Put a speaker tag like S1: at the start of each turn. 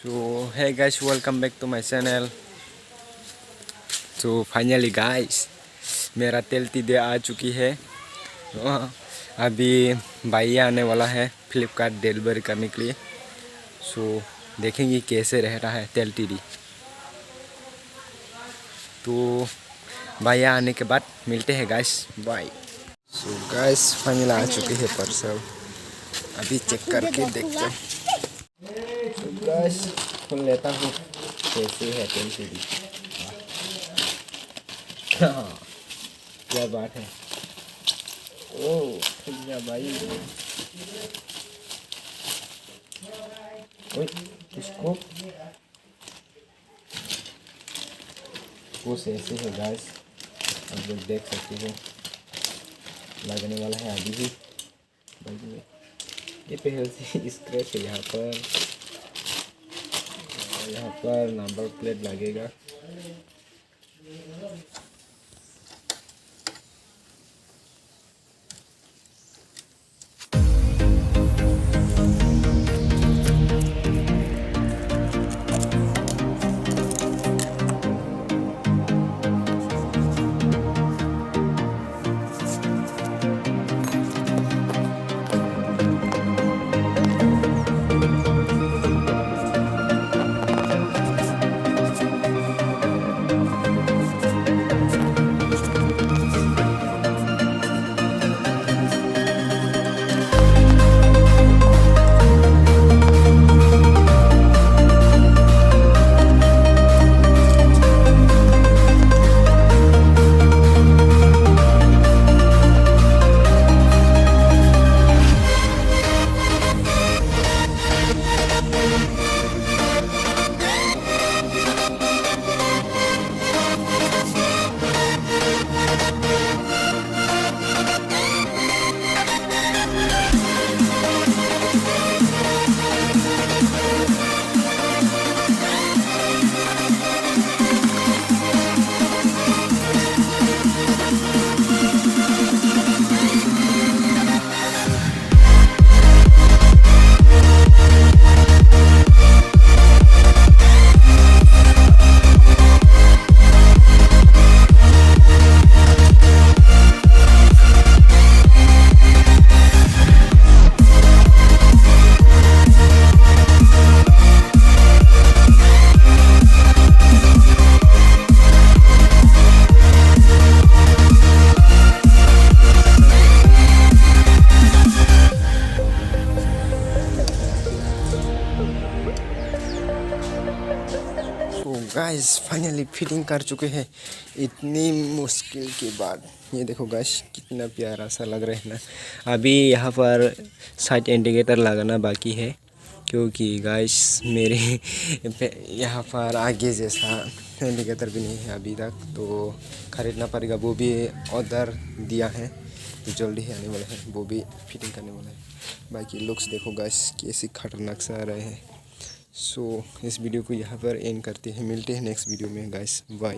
S1: So hey guys, welcome back to my channel. So finally guys, मेरा तेल तीदे आ चुकी है। अभी भाई आने वाला है फ्लिपकार्ट डिलीवरी करने के लिए। सो देखेंगे कैसे रह रहा है तेल टीडी। तो भैया आने के बाद मिलते हैं guys, bye. So guys final आ चुकी है पार्सल, अभी चेक करके देखते हैं। तो गाइस खोल लेता हूँ कैसे है तेल टीडी। क्या बात है, ओह भैया भाई, इसको कुछ ऐसे है गाइस, आप लोग देख सकते हो। लगने वाला है अभी ही। ये पहले से स्क्रैच है यहाँ पर नंबर प्लेट लगेगा। गाइस फाइनली फिटिंग कर चुके हैं इतनी मुश्किल के बाद। ये देखो गाइस कितना प्यारा सा लग रहा है ना। अभी यहाँ पर साइड इंडिकेटर लगाना बाकी है, क्योंकि गाइस मेरे यहाँ पर आगे जैसा इंडिकेटर भी नहीं है अभी तक, तो ख़रीदना पड़ेगा। वो भी ऑर्डर दिया है तो जल्दी ही आने वाला है, वो भी फिटिंग करने वाला है। बाकी लुक्स देखो गाइस कैसे खतरनाक सा आ रहे हैं। सो इस वीडियो को यहाँ पर एंड करते हैं, मिलते हैं नेक्स्ट वीडियो में गाइस, बाय।